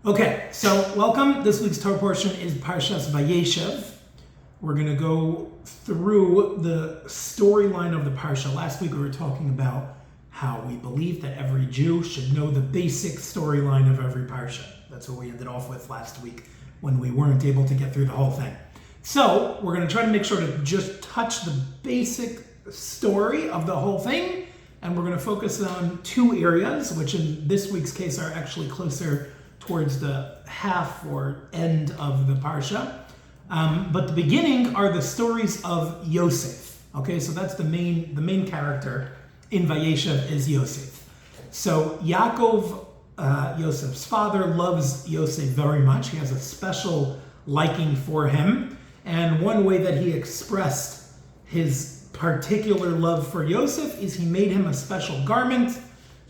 Okay, so welcome. This week's Torah portion is Parshas Vayeishev. We're going to go through the storyline of the Parsha. Last week we were talking about how we believe that every Jew should know the basic storyline of every Parsha. That's what we ended off with last week when we weren't able to get through the whole thing. So we're going to try to make sure to just touch the basic story of the whole thing, and we're going to focus on two areas, which in this week's case are actually closer towards the half or end of the Parsha. But the beginning are the stories of Yosef. Okay, so that's the main character in Vayeishev is Yosef. So Yaakov, Yosef's father, loves Yosef very much. He has a special liking for him. And one way that he expressed his particular love for Yosef is he made him a special garment,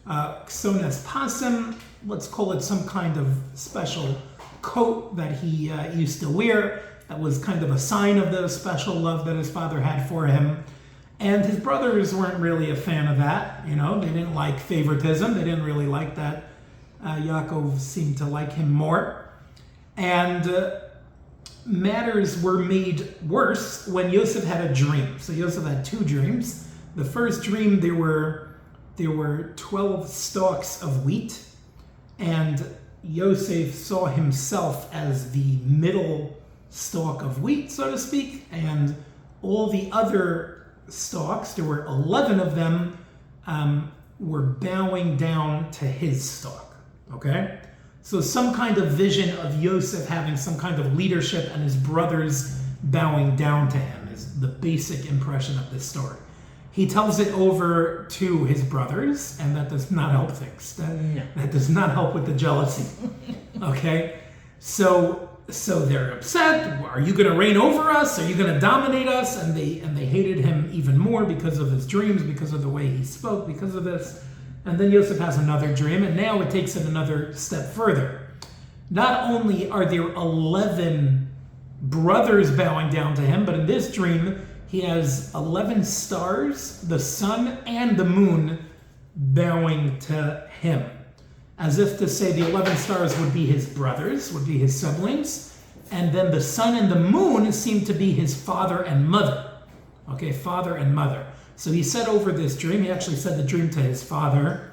ksones pasim, let's call it some kind of special coat that he used to wear. That was kind of a sign of the special love that his father had for him. And his brothers weren't really a fan of that. You know, they didn't like favoritism. They didn't really like that. Yaakov seemed to like him more. And matters were made worse when Yosef had a dream. So Yosef had two dreams. The first dream, there were 12 stalks of wheat, and Yosef saw himself as the middle stalk of wheat, so to speak, and all the other stalks, there were 11 of them, were bowing down to his stalk, okay? So some kind of vision of Yosef having some kind of leadership and his brothers bowing down to him is the basic impression of this story. He tells it over to his brothers, and that does not help things. That does not help with the jealousy. Okay? So they're upset. Are you going to reign over us? Are you going to dominate us? And they hated him even more because of his dreams, because of the way he spoke, because of this. And then Yosef has another dream, and now it takes it another step further. Not only are there 11 brothers bowing down to him, but in this dream, he has 11 stars, the sun and the moon bowing to him. As if to say the 11 stars would be his brothers, would be his siblings, and then the sun and the moon seem to be his father and mother. Okay, father and mother. So he said over this dream, he actually said the dream to his father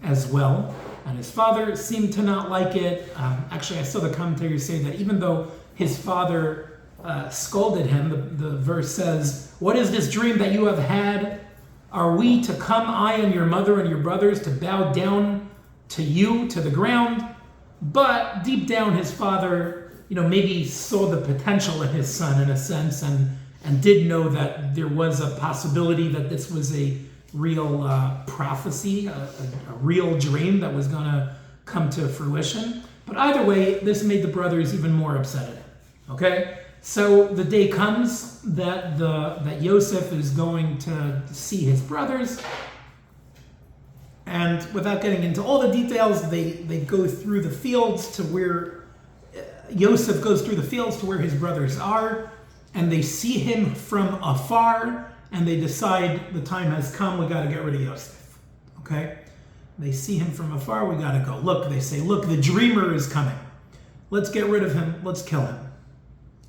as well, and his father seemed to not like it. Actually, I saw the commentators say that even though his father scolded him, the verse says, "What is this dream that you have had? Are we to come, I and your mother and your brothers, to bow down to you, to the ground?" But deep down, his father, maybe saw the potential in his son in a sense, and did know that there was a possibility that this was a real prophecy, a real dream that was going to come to fruition. But either way, this made the brothers even more upset at him. Okay? So the day comes that Yosef is going to see his brothers, and without getting into all the details, they go through the fields to where Yosef goes through the fields to where his brothers are, and they see him from afar, and they decide the time has come, we got to get rid of Yosef. Okay? They see him from afar, we got to go. Look, they say, look, the dreamer is coming. Let's get rid of him. Let's kill him.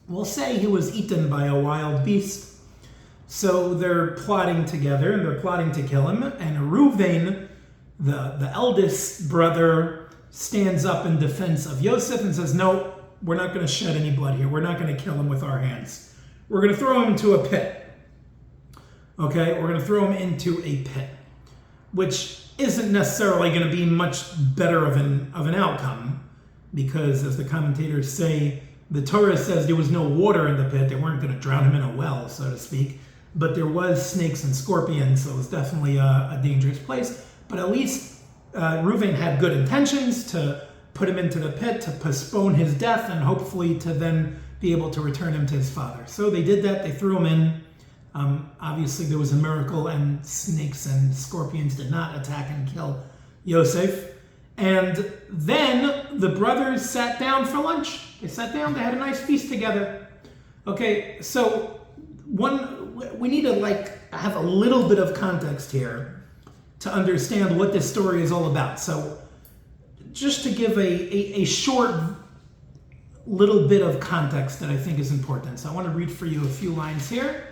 We'll say he was eaten by a wild beast. So they're plotting together, and they're plotting to kill him. And Reuven, the eldest brother, stands up in defense of Yosef and says, no, we're not going to shed any blood here. We're not going to kill him with our hands. We're going to throw him into a pit. Okay, we're going to throw him into a pit, which isn't necessarily going to be much better of an outcome, because as the commentators say, the Torah says there was no water in the pit. They weren't going to drown him in a well, so to speak. But there was snakes and scorpions, so it was definitely a dangerous place. But at least Reuven had good intentions to put him into the pit, to postpone his death, and hopefully to then be able to return him to his father. So they did that. They threw him in. Obviously, there was a miracle, and snakes and scorpions did not attack and kill Yosef. And then the brothers sat down for lunch. They sat down, they had a nice feast together. Okay, so we need to have a little bit of context here to understand what this story is all about. So just to give a short little bit of context that I think is important. So I want to read for you a few lines here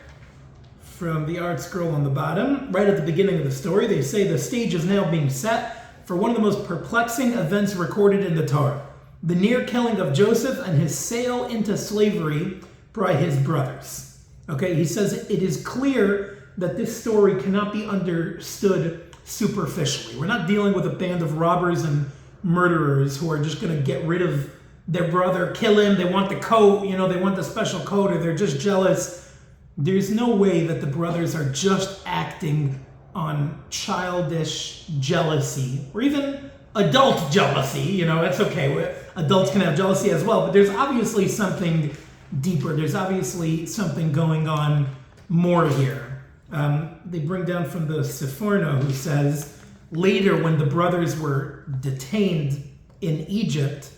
from the art scroll on the bottom. Right at the beginning of the story, they say the stage is now being set for one of the most perplexing events recorded in the Torah, the near killing of Joseph and his sale into slavery by his brothers. Okay, he says it is clear that this story cannot be understood superficially. We're not dealing with a band of robbers and murderers who are just going to get rid of their brother, kill him, they want the coat, they want the special coat, or they're just jealous. There's no way that the brothers are just acting on childish jealousy, or even adult jealousy. That's okay. Adults can have jealousy as well, but there's obviously something deeper. There's obviously something going on more here. They bring down from the Seforno, who says, later when the brothers were detained in Egypt,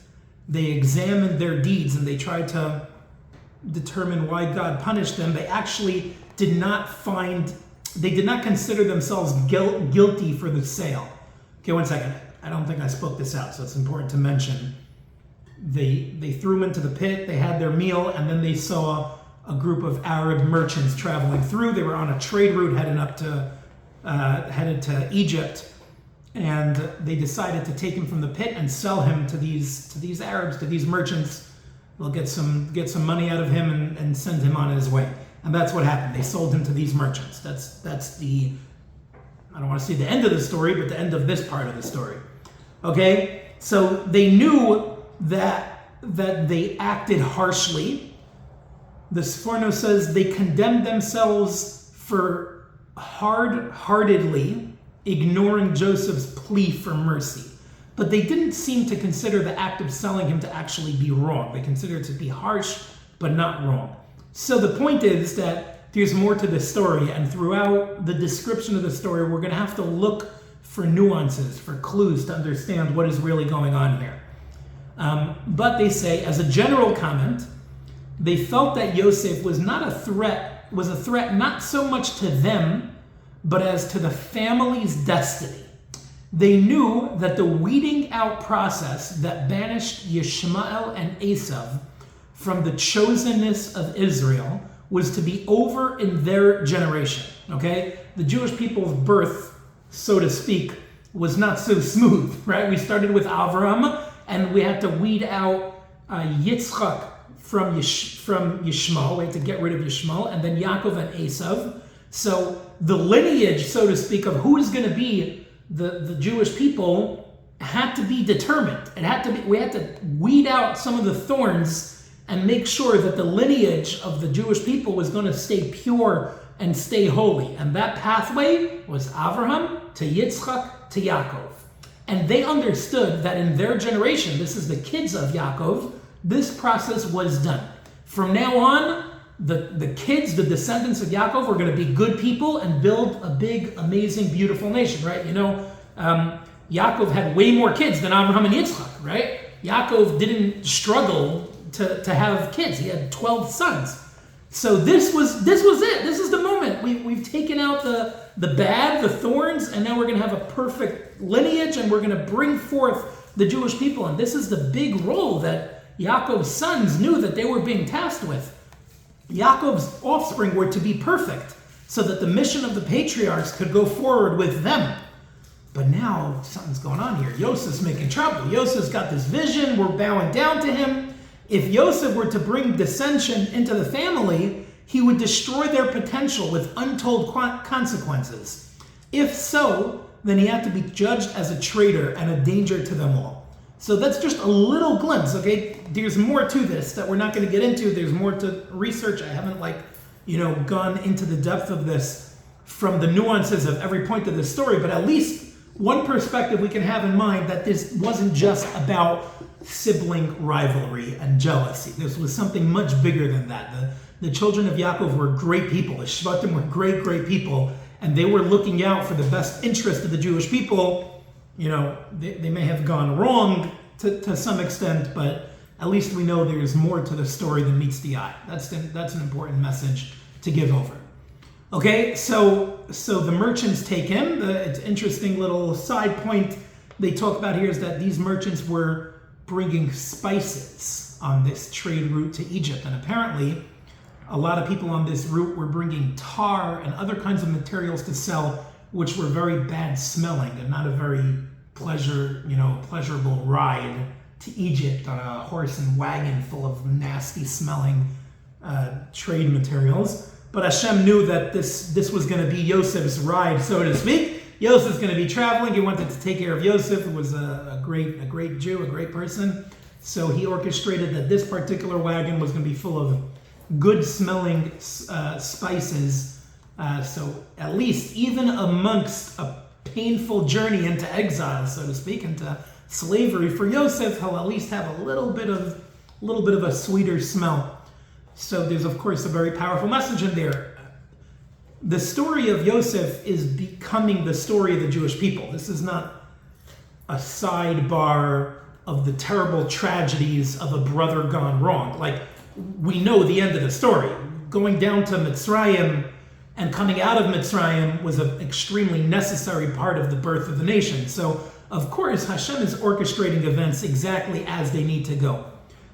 they examined their deeds and they tried to determine why God punished them. They actually did not consider themselves guilty for the sale. Okay, one second. I don't think I spoke this out, so it's important to mention. They threw them into the pit, they had their meal, and then they saw a group of Arab merchants traveling through. They were on a trade route headed to Egypt. And they decided to take him from the pit and sell him to these Arabs, to these merchants. They'll get some money out of him and send him on his way. And that's what happened. They sold him to these merchants. That's the, I don't want to say the end of the story, but the end of this part of the story. Okay? So they knew that they acted harshly. The Sforno says they condemned themselves for hard-heartedly ignoring Joseph's plea for mercy. But they didn't seem to consider the act of selling him to actually be wrong. They considered it to be harsh, but not wrong. So the point is that there's more to the story, and throughout the description of the story, we're going to have to look for nuances, for clues to understand what is really going on here. But they say, as a general comment, they felt that Yosef was a threat not so much to them, but as to the family's destiny. They knew that the weeding out process that banished Yishmael and Esav from the chosenness of Israel was to be over in their generation. Okay? The Jewish people's birth, so to speak, was not so smooth, right? We started with Avraham, and we had to weed out Yitzchak from Yishmael. We had to get rid of Yishmael, and then Yaakov and Esav. So the lineage, so to speak, of who is going to be the Jewish people had to be determined. We had to weed out some of the thorns and make sure that the lineage of the Jewish people was going to stay pure and stay holy. And that pathway was Avraham to Yitzchak to Yaakov. And they understood that in their generation, this is the kids of Yaakov, this process was done. From now on, the kids, the descendants of Yaakov, were going to be good people and build a big, amazing, beautiful nation, right? Yaakov had way more kids than Abraham and Yitzchak, right? Yaakov didn't struggle to have kids. He had 12 sons. So this was it. This is the moment. We've taken out the bad, the thorns, and now we're going to have a perfect lineage, and we're going to bring forth the Jewish people. And this is the big role that Yaakov's sons knew that they were being tasked with. Yaakov's offspring were to be perfect so that the mission of the patriarchs could go forward with them. But now something's going on here. Yosef's making trouble. Yosef's got this vision. We're bowing down to him. If Yosef were to bring dissension into the family, he would destroy their potential with untold consequences. If so, then he had to be judged as a traitor and a danger to them all. So that's just a little glimpse, okay? There's more to this that we're not going to get into. There's more to research. I haven't gone into the depth of this from the nuances of every point of the story, but at least one perspective we can have in mind that this wasn't just about sibling rivalry and jealousy. This was something much bigger than that. The children of Yaakov were great people. The Shvatim were great, great people, and they were looking out for the best interest of the Jewish people. They may have gone wrong to some extent, but at least we know there's more to the story than meets the eye. That's an important message to give over. Okay, so the merchants take him. It's an interesting little side point they talk about here is that these merchants were bringing spices on this trade route to Egypt. And apparently, a lot of people on this route were bringing tar and other kinds of materials to sell, which were very bad smelling and not a very pleasurable ride to Egypt on a horse and wagon full of nasty smelling trade materials. But Hashem knew that this was going to be Yosef's ride, so to speak. Yosef's going to be traveling. He wanted to take care of Yosef, who was a great Jew, a great person. So he orchestrated that this particular wagon was going to be full of good-smelling spices. So at least, even amongst a painful journey into exile, so to speak, into slavery for Yosef, he'll at least have a little bit of a sweeter smell. So there's, of course, a very powerful message in there. The story of Yosef is becoming the story of the Jewish people. This is not a sidebar of the terrible tragedies of a brother gone wrong. Like, we know the end of the story. Going down to Mitzrayim and coming out of Mitzrayim was an extremely necessary part of the birth of the nation. So, of course, Hashem is orchestrating events exactly as they need to go.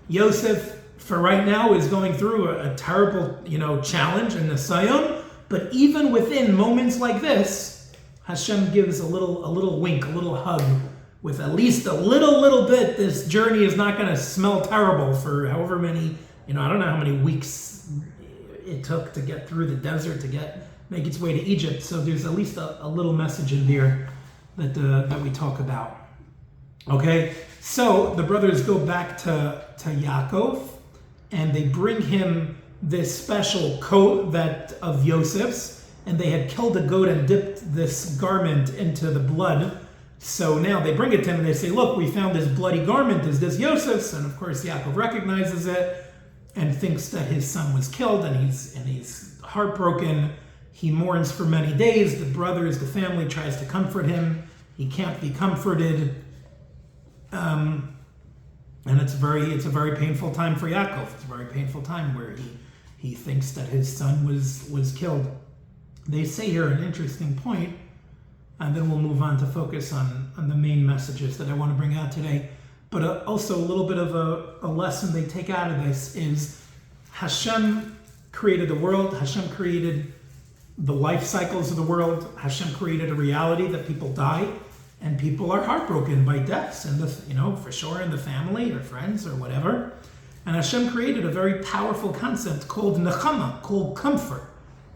Yosef, for right now, is going through a terrible, challenge in the Nisayon. But even within moments like this, Hashem gives a little wink, a little hug, with at least a little bit. This journey is not going to smell terrible for however many, I don't know how many weeks it took to get through the desert to make its way to Egypt. So there's at least a little message in there that we talk about. Okay, so the brothers go back to Yaakov, and they bring him this special coat of Yosef's, and they had killed a goat and dipped this garment into the blood. So now they bring it to him and they say, look, we found this bloody garment. Is this Yosef's? And of course Yaakov recognizes it and thinks that his son was killed, and he's heartbroken. He mourns for many days. The family tries to comfort him. He can't be comforted. And it's a very painful time for Yaakov. It's a very painful time where he thinks that his son was killed. They say here an interesting point, and then we'll move on to focus on the main messages that I want to bring out today. But also a little bit of a lesson they take out of this is Hashem created the world. Hashem created the life cycles of the world. Hashem created a reality that people die. And people are heartbroken by deaths, and for sure in the family or friends or whatever. And Hashem created a very powerful concept called nechama, called comfort.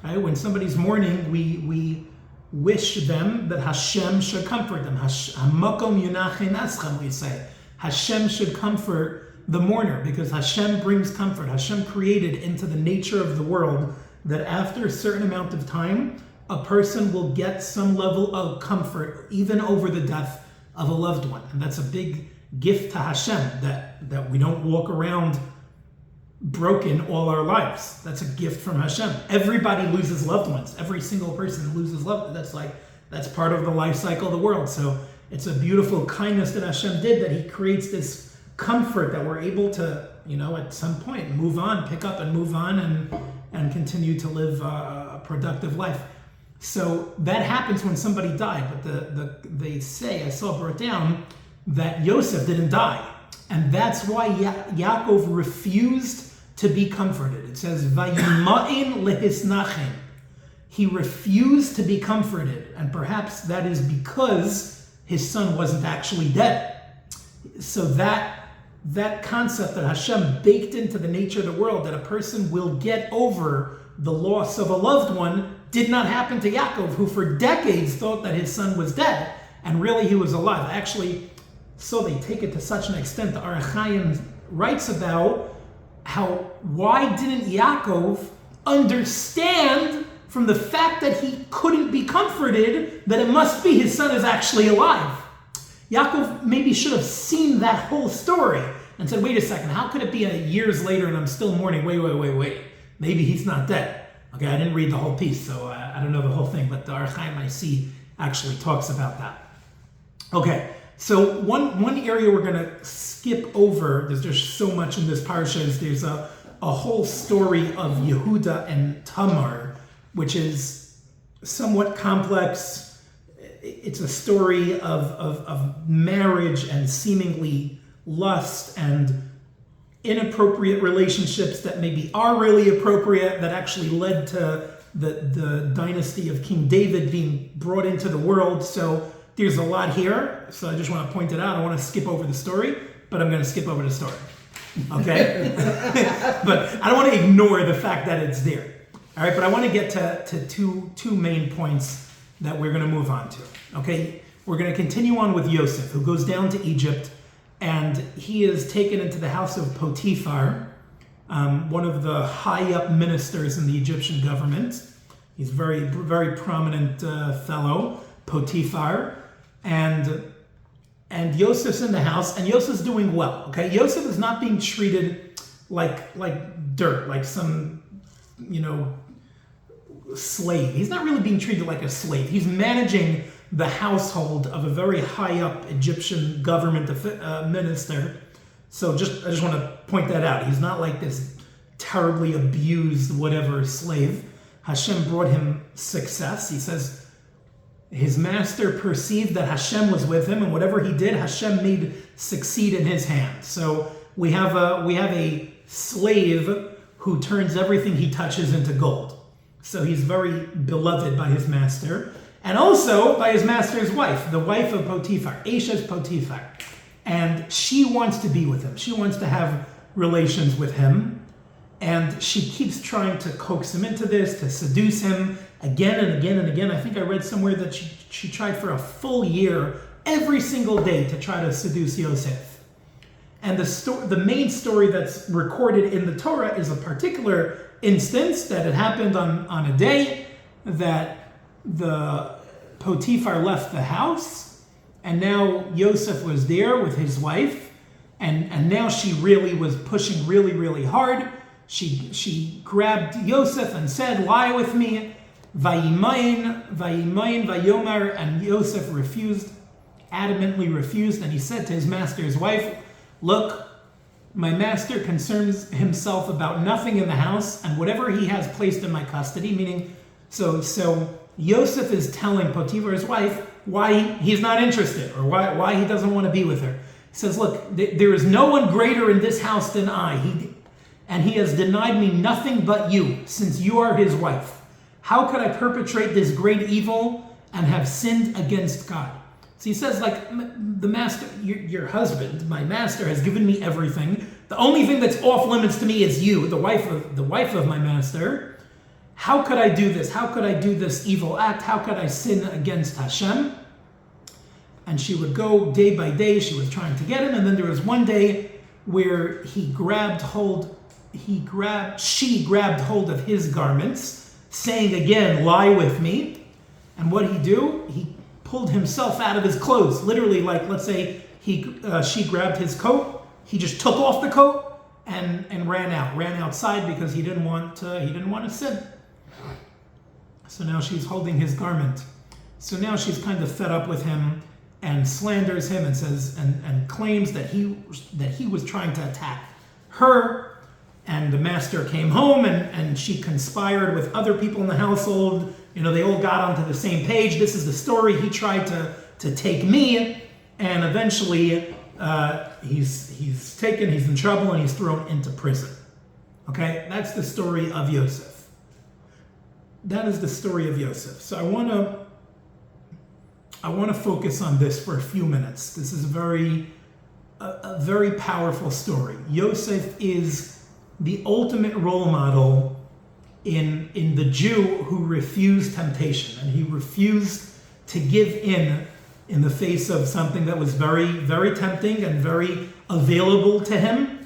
Okay, when somebody's mourning, we wish them that Hashem should comfort them. Hamakom yunachin aschem, we say. Hashem should comfort the mourner, because Hashem brings comfort. Hashem created into the nature of the world that after a certain amount of time, a person will get some level of comfort even over the death of a loved one. And that's a big gift to Hashem, that we don't walk around broken all our lives. That's a gift from Hashem. Everybody loses loved ones. Every single person loses loved ones. That's part of the life cycle of the world. So it's a beautiful kindness that Hashem did, that he creates this comfort that we're able to, at some point move on, pick up and move on and continue to live a productive life. So that happens when somebody died, but they say, I saw brought down, that Yosef didn't die. And that's why Yaakov refused to be comforted. It says, Vayima'in lehisnachem. He refused to be comforted, and perhaps that is because his son wasn't actually dead. So that concept that Hashem baked into the nature of the world, that a person will get over the loss of a loved one, did not happen to Yaakov, who for decades thought that his son was dead, and really he was alive. Actually, so they take it to such an extent, the Ar Chaim writes about why didn't Yaakov understand from the fact that he couldn't be comforted that it must be his son is actually alive. Yaakov maybe should have seen that whole story and said, wait a second, how could it be years later and I'm still mourning? Wait. Maybe he's not dead. Okay, I didn't read the whole piece, so I don't know the whole thing, but the Ar Chaim I see actually talks about that. Okay, so one area we're going to skip over, there's just so much in this Parshas, there's a whole story of Yehuda and Tamar, which is somewhat complex. it's a story of marriage and seemingly lust and inappropriate relationships that maybe are really appropriate, that actually led to the dynasty of King David being brought into the world. So there's a lot here. So I just want to point it out. I want to skip over the story, but I'm going to skip over the story. Okay? But I don't want to ignore the fact that it's there. All right, but I want to get to two main points that we're going to move on to. Okay? We're going to continue on with Yosef, who goes down to Egypt, and he is taken into the house of Potiphar, one of the high-up ministers in the Egyptian government. He's a very, very prominent fellow, Potiphar. And Yosef's in the house, and Yosef's doing well. Okay, Yosef is not being treated like dirt, like some, slave. He's not really being treated like a slave. He's managing the household of a very high-up Egyptian government minister. So I just want to point that out. He's not like this terribly abused whatever slave. Hashem brought him success. He says his master perceived that Hashem was with him, and whatever he did, Hashem made succeed in his hand. So we have a slave who turns everything he touches into gold. So he's very beloved by his master, and also by his master's wife, the wife of Potiphar, Vayeishev Potiphar. And she wants to be with him. She wants to have relations with him. And she keeps trying to coax him into this, to seduce him again and again and again. I think I read somewhere that she tried for a full year, every single day, to try to seduce Yosef. And the main story that's recorded in the Torah is a particular instance that had happened on a day that the Potiphar left the house, and now Yosef was there with his wife, and now she really was pushing really, really hard. She grabbed Yosef and said, "Lie with me." Vayimayin, Vayomar, and Yosef adamantly refused, and he said to his master's wife, "Look, my master concerns himself about nothing in the house, and whatever he has placed in my custody," meaning, so Yosef is telling Potiphar's wife why he's not interested, or why he doesn't want to be with her. He says, "Look, there is no one greater in this house than I, and he has denied me nothing but you, since you are his wife. How could I perpetrate this great evil and have sinned against God?" So he says, the master, your husband, my master, has given me everything. The only thing that's off limits to me is you, the wife of my master. How could I do this? How could I do this evil act? How could I sin against Hashem? And she would go day by day. She was trying to get him, and then there was one day where she grabbed hold of his garments, saying again, "Lie with me." And what he do? He pulled himself out of his clothes. Literally, let's say she grabbed his coat. He just took off the coat and ran outside because he didn't want to sin. So now she's holding his garment. So now she's kind of fed up with him and slanders him and says and claims that he was trying to attack her. And the master came home, and she conspired with other people in the household. They all got onto the same page. This is the story. He tried to take me, and eventually he's taken, he's in trouble, and he's thrown into prison. Okay? That's the story of Yosef. That is the story of Yosef. So I want to focus on this for a few minutes. This is a very powerful story. Yosef is the ultimate role model in the Jew who refused temptation, and he refused to give in the face of something that was very, very tempting and very available to him.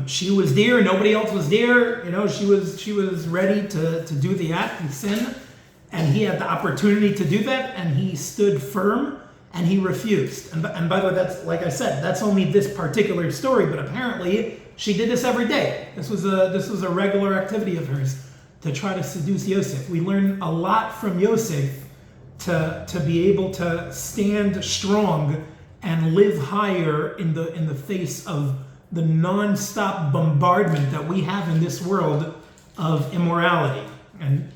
She was there, nobody else was there. She was ready to do the act and sin, and he had the opportunity to do that, and he stood firm, and he refused. And by the way, that's, like I said, that's only this particular story, but apparently she did this every day. This was a regular activity of hers to try to seduce Yosef. We learn a lot from Yosef to be able to stand strong and live higher in the face of the non-stop bombardment that we have in this world of immorality and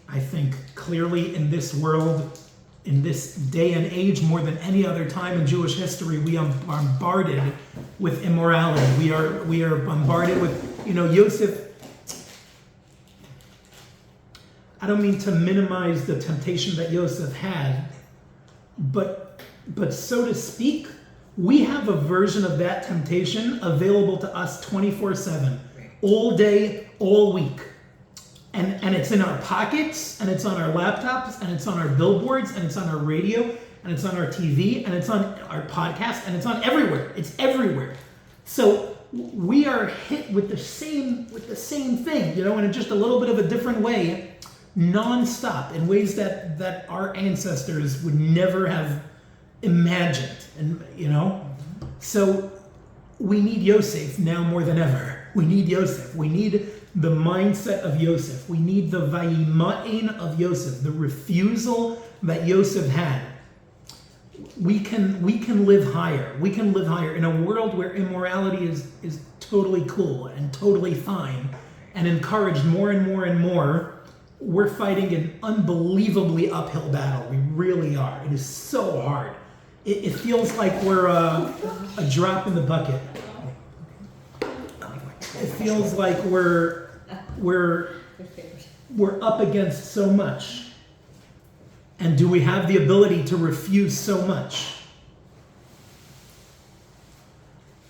I think clearly in this world, in this day and age, more than any other time in Jewish history, we are bombarded with immorality. We are bombarded with, Yosef. I don't mean to minimize the temptation that Yosef had, but so to speak, we have a version of that temptation available to us 24/7, all day, all week. And it's in our pockets, and it's on our laptops, and it's on our billboards, and it's on our radio, and it's on our TV, and it's on our podcast, and it's on everywhere. It's everywhere. So we are hit with the same thing, in just a little bit of a different way, non-stop, in ways that our ancestors would never have imagined. And so we need Yosef now more than ever. We need Yosef. We need the mindset of Yosef. We need the vayimain of Yosef, the refusal that Yosef had. We can live higher. We can live higher in a world where immorality is totally cool and totally fine and encouraged more and more and more. We're fighting an unbelievably uphill battle. We really are. It is so hard. It feels like we're a drop in the bucket. It feels like we're up against so much. And do we have the ability to refuse so much?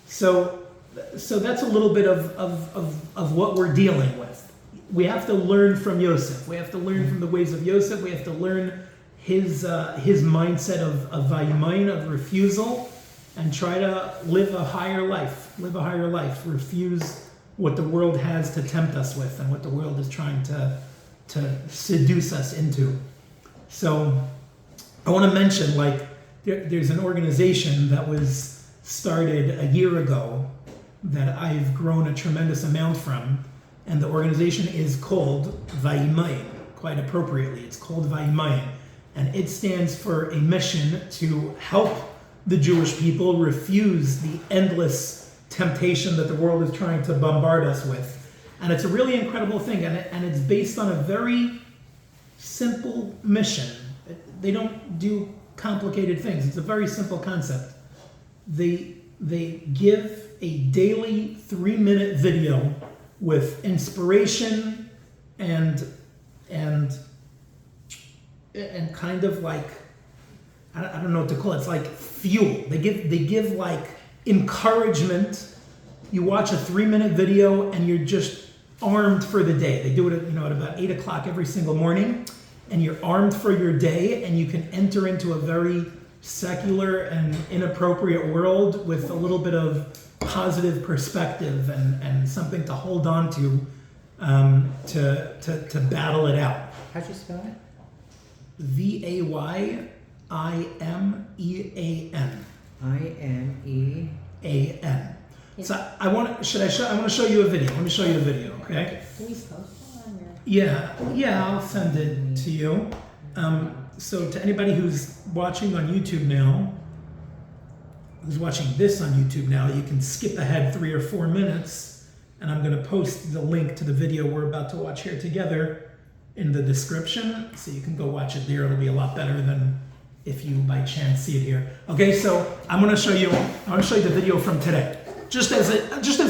So that's a little bit of what we're dealing with. We have to learn from Yosef. We have to learn from the ways of Yosef. We have to learn his mindset of vayimain, of refusal, and try to live a higher life. Refuse what the world has to tempt us with and what the world is trying to seduce us into. So I want to mention, there's an organization that was started a year ago that I've grown a tremendous amount from, and the organization is called Vayeishev, quite appropriately. It's called Vayeishev, and it stands for a mission to help the Jewish people refuse the endless temptation that the world is trying to bombard us with. And it's a really incredible thing, and it's based on a very simple mission. They don't do complicated things. It's a very simple concept. They give a daily 3-minute video with inspiration and kind of like, I don't know what to call it. It's like fuel. They give like encouragement. You watch a 3-minute video and you're just armed for the day. They do it at about 8 o'clock every single morning, and you're armed for your day, and you can enter into a very secular and inappropriate world with a little bit of positive perspective and something to hold on to battle it out. How'd you spell it? Vayemean. Imean. So I want to show you a video. Let me show you a video, okay? Can we post that on your... Yeah, I'll send it to you. So to anybody who's watching on YouTube now, who's watching this on YouTube now, you can skip ahead 3 or 4 minutes, and I'm going to post the link to the video we're about to watch here together in the description, so you can go watch it there. It'll be a lot better than if you by chance see it here. Okay, so I want to show you the video from today, just as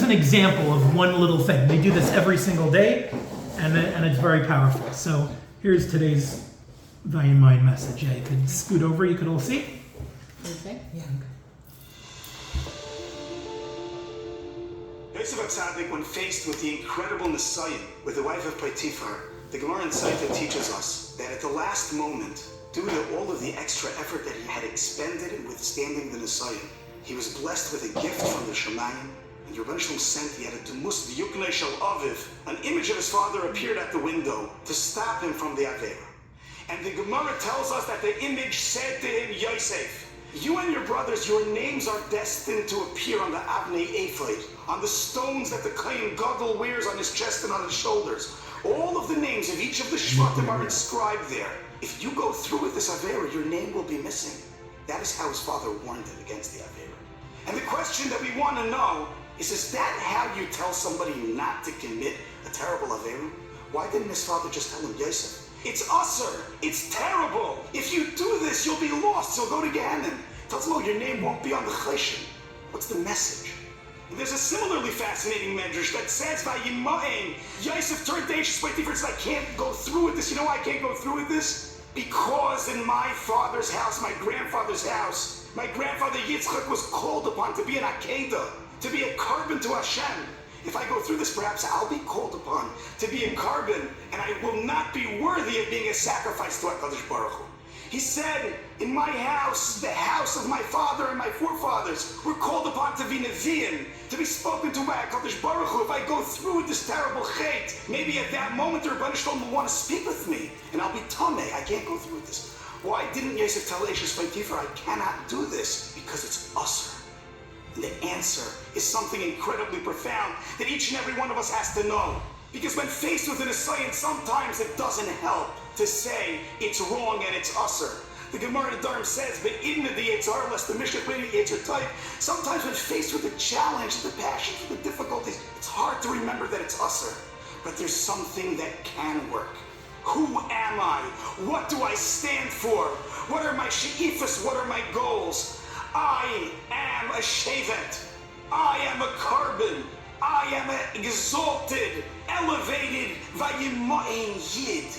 an example of one little thing. They do this every single day, and it's very powerful. So here's today's Vayeishev message. Yeah, you could scoot over. You could all see. Okay. Yeah. Yosef HaTzadik, when faced with the incredible Messiah, with the wife of Potiphar, the Gemara in Saita teaches us that at the last moment, due to all of the extra effort that he had expended in withstanding the Messiah, he was blessed with a gift from the Shemayim, and Rabbi sent the Dumus Yukne Shel Aviv, an image of his father appeared at the window to stop him from the Avera. And the Gemara tells us that the image said to him, Yosef, you and your brothers, your names are destined to appear on the Avnei Ephod, on the stones that the Kohen Gadol wears on his chest and on his shoulders. All of the names of each of the Shvatim are inscribed there. If you go through with this Avera, your name will be missing. That is how his father warned him against the Avera. And the question that we want to know is that how you tell somebody not to commit a terrible Avera? Why didn't his father just tell him, Yosef, It's usher. It's terrible. If you do this, you'll be lost. You'll go to Gehenna. Tells them, your name won't be on the chesed. What's the message? There's a similarly fascinating medrash that says, Vayimaim, Yosef turned to Eishes Potiphar and said, I can't go through with this. You know why I can't go through with this? Because in my father's house, my grandfather's house, my grandfather Yitzchak was called upon to be an Akedah, to be a carbon to Hashem. If I go through this, perhaps I'll be called upon to be a carbon, and I will not be worthy of being a sacrifice to HaKadosh Baruch Hu. He said, in my house, the house of my father and my forefathers, were called upon to be Nevi'im, to be spoken to by HaKadosh Baruch Hu. If I go through with this terrible chait, maybe at that moment the Rebbeinu Shalom will want to speak with me, and I'll be tameh. I can't go through with this. Why didn't Yosef tell Eishes Potiphar, I cannot do this? Because it's usher. And the answer is something incredibly profound that each and every one of us has to know. Because when faced with an assignment, sometimes it doesn't help to say it's wrong and it's usher. The Gemara in Dharm says, the Yitzhar, less the Mishnah, the Yitzhar type. Sometimes when faced with the challenge, the passions, the difficulties, it's hard to remember that it's usher. But there's something that can work. Who am I? What do I stand for? What are my she'ifas? What are my goals? I am a shevet. I am a carbon. I am an exalted, elevated, Vayimaim Yid.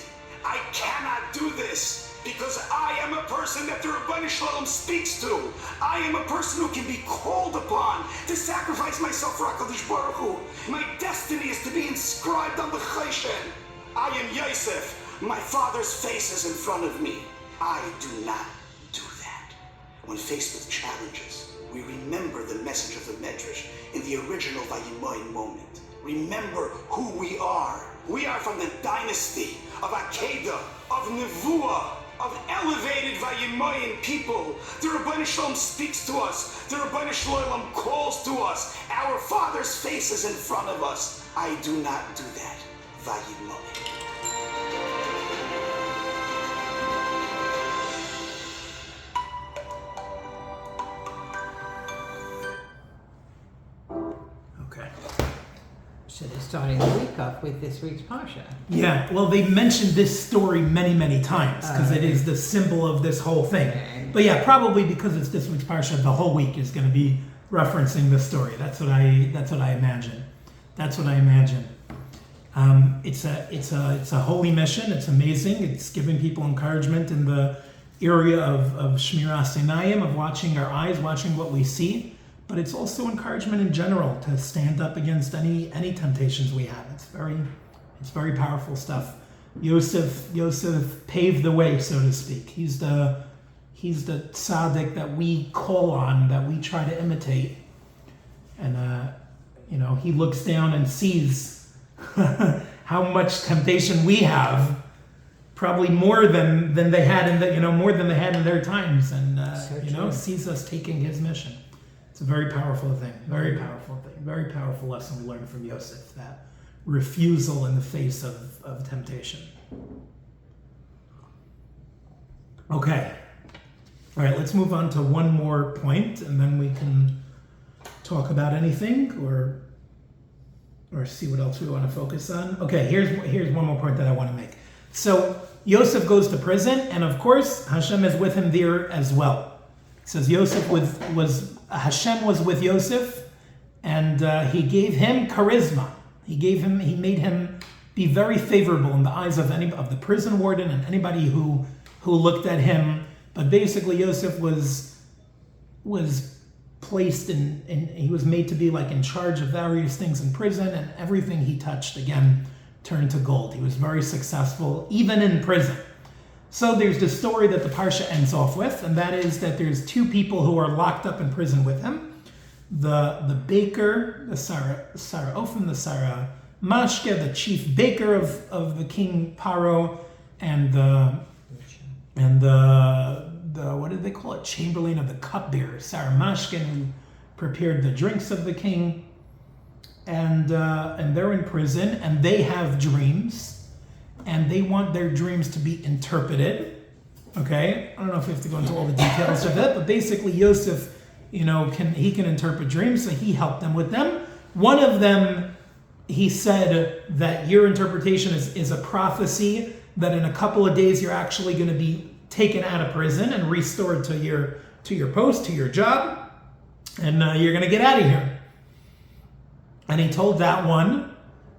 I cannot do this because I am a person that the Rabbi Shalom speaks to. I am a person who can be called upon to sacrifice myself for HaKadosh Baruch Hu. My destiny is to be inscribed on the chesed. I am Yosef. My father's face is in front of me. I do not do that. When faced with challenges, we remember the message of the Medrash in the original Vayimaim moment. Remember who we are. We are from the dynasty of Akedah, of Nevuah, of elevated Vayimaim people. The Rabbi Shalom speaks to us. The Rabbi Shalom calls to us. Our Father's face is in front of us. I do not do that. Vayimaim. So they're starting the week off with this week's Parsha. Yeah, well, they mentioned this story many, many times because it is the symbol of this whole thing. Okay. But yeah, probably because it's this week's Parsha, the whole week is going to be referencing the story. That's what I imagine. That's what I imagine. It's a holy mission. It's amazing. It's giving people encouragement in the area of Shmiras Einayim, of watching our eyes, watching what we see. But it's also encouragement in general to stand up against any temptations we have. It's very powerful stuff. Yosef paved the way, so to speak. He's the tzaddik that we call on, that we try to imitate. And he looks down and sees how much temptation we have, probably more than they had in their times, and sees us taking his mission. It's a very powerful thing, very powerful lesson we learn from Yosef, that refusal in the face of temptation. Okay, all right, let's move on to one more point, and then we can talk about anything or see what else we want to focus on. Okay, here's one more point that I want to make. So Yosef goes to prison, and of course Hashem is with him there as well. It says Hashem was with Yosef, and he gave him charisma. He made him be very favorable in the eyes of the prison warden and anybody who looked at him. But basically, Yosef was placed he was made to be like in charge of various things in prison, and everything he touched again turned to gold. He was very successful even in prison. So there's the story that the Parsha ends off with, and that is that there's two people who are locked up in prison with him. The baker, the Sarah Ophim, the Sarah Mashke, the chief baker of the king Paro, and the what did they call it? Chamberlain of the cupbearer, Sarah Mashke, who prepared the drinks of the king. And they're in prison, and they have dreams. And they want their dreams to be interpreted. Okay, I don't know if we have to go into all the details of it, but basically Yosef, can interpret dreams, so he helped them with them. One of them, he said that your interpretation is a prophecy that in a couple of days you're actually going to be taken out of prison and restored to your post, to your job, and you're going to get out of here. And he told that one,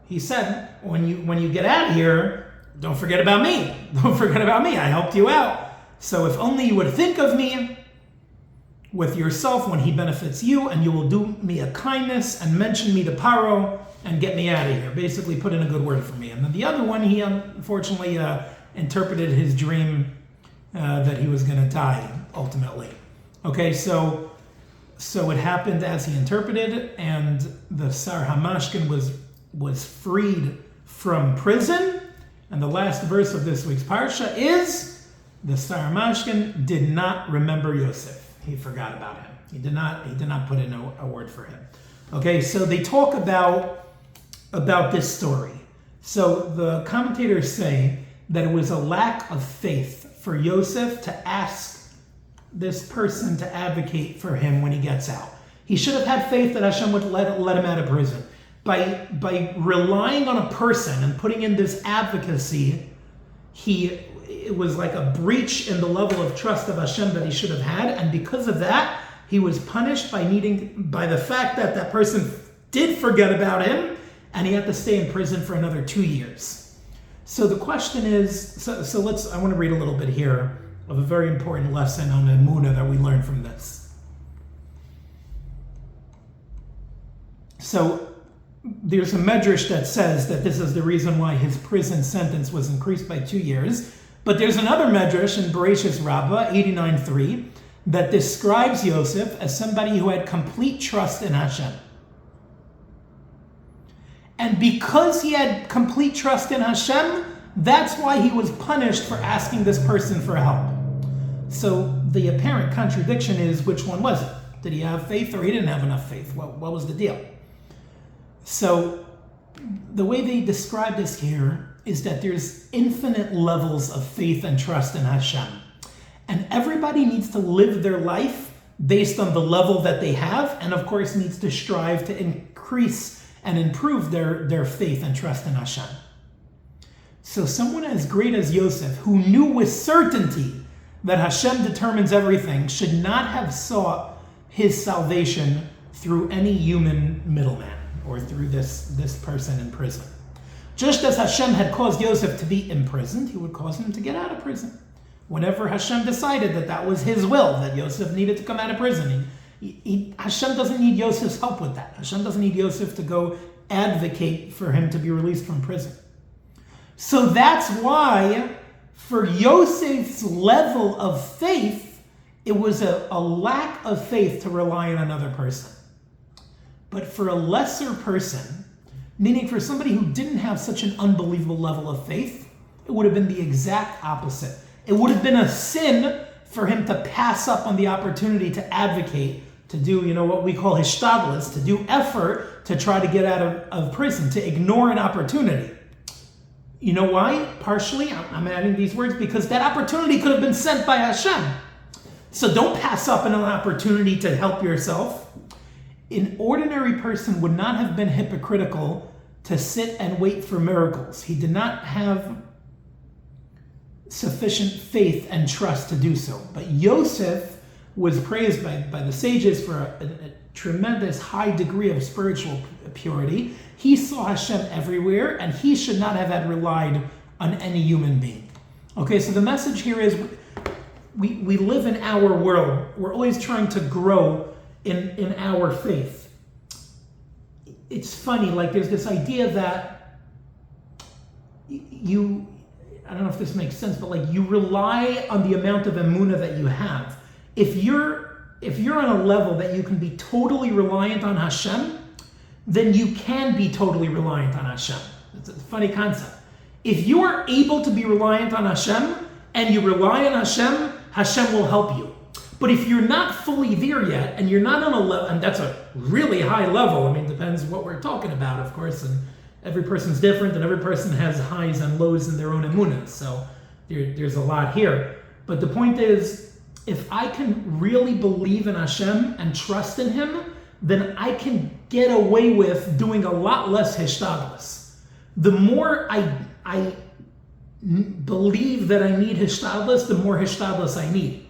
he said, when you get out of here, don't forget about me. Don't forget about me. I helped you out. So if only you would think of me with yourself when he benefits you, and you will do me a kindness and mention me to Paro and get me out of here. Basically put in a good word for me. And then the other one, he unfortunately interpreted his dream that he was going to die ultimately. Okay, so it happened as he interpreted, and the Sar Hamashkin was freed from prison. And the last verse of this week's Parsha is, the Sar Hamashkin did not remember Yosef. He forgot about him. He did not put in a word for him. Okay, so they talk about this story. So the commentators say that it was a lack of faith for Yosef to ask this person to advocate for him when he gets out. He should have had faith that Hashem would let him out of prison. By relying on a person and putting in this advocacy, it was like a breach in the level of trust of Hashem that he should have had, and because of that, he was punished by the fact that person did forget about him, and he had to stay in prison for another 2 years. So the question is, I want to read a little bit here of a very important lesson on Emunah that we learn from this. So there's a medrash that says that this is the reason why his prison sentence was increased by 2 years. But there's another medrash in Vayeishev Rabbah 89:3 that describes Yosef as somebody who had complete trust in Hashem. And because he had complete trust in Hashem, that's why he was punished for asking this person for help. So the apparent contradiction is, which one was it? Did he have faith or he didn't have enough faith? What was the deal? So the way they describe this here is that there's infinite levels of faith and trust in Hashem. And everybody needs to live their life based on the level that they have, and of course needs to strive to increase and improve their faith and trust in Hashem. So someone as great as Yosef, who knew with certainty that Hashem determines everything, should not have sought his salvation through any human middleman or through this person in prison. Just as Hashem had caused Yosef to be imprisoned, he would cause him to get out of prison. Whenever Hashem decided that was his will, that Yosef needed to come out of prison, Hashem doesn't need Yosef's help with that. Hashem doesn't need Yosef to go advocate for him to be released from prison. So that's why, for Yosef's level of faith, it was a lack of faith to rely on another person. But for a lesser person, meaning for somebody who didn't have such an unbelievable level of faith, it would have been the exact opposite. It would have been a sin for him to pass up on the opportunity to advocate, to do, what we call hishtadlus, to do effort to try to get out of prison, to ignore an opportunity. You know why? Partially, I'm adding these words, because that opportunity could have been sent by Hashem. So don't pass up on an opportunity to help yourself. An ordinary person would not have been hypocritical to sit and wait for miracles. He did not have sufficient faith and trust to do so. But Yosef was praised by the sages for a tremendous high degree of spiritual purity. He saw Hashem everywhere, and he should not have had relied on any human being. Okay, so the message here is we live in our world. We're always trying to grow in our faith. It's funny, there's this idea that I don't know if this makes sense, but you rely on the amount of emunah that you have. If you're on a level that you can be totally reliant on Hashem, then you can be totally reliant on Hashem. It's a funny concept. If you are able to be reliant on Hashem and you rely on Hashem, Hashem will help you. But if you're not fully there yet, and you're not on a level, and that's a really high level, depends what we're talking about, of course, and every person's different, and every person has highs and lows in their own emunah, so there's a lot here. But the point is, if I can really believe in Hashem and trust in Him, then I can get away with doing a lot less hishtadlus. The more I believe that I need hishtadlus, the more hishtadlus I need.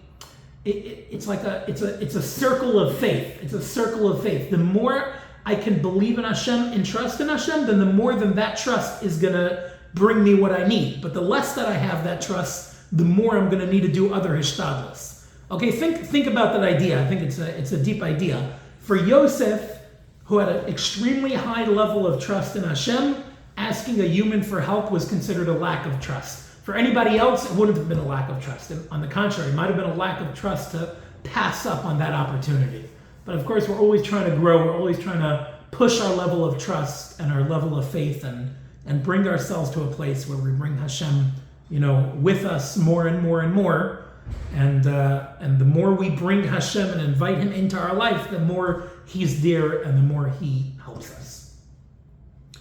It's a circle of faith. It's a circle of faith. The more I can believe in Hashem and trust in Hashem, then the more that trust is gonna bring me what I need. But the less that I have that trust, the more I'm gonna need to do other hishtadlus. Okay, think about that idea. I think it's a deep idea. For Yosef, who had an extremely high level of trust in Hashem, asking a human for help was considered a lack of trust. For anybody else, it wouldn't have been a lack of trust. On the contrary, it might have been a lack of trust to pass up on that opportunity. But of course, we're always trying to grow. We're always trying to push our level of trust and our level of faith and bring ourselves to a place where we bring Hashem, with us more and more and more. And the more we bring Hashem and invite Him into our life, the more He's there and the more He helps us.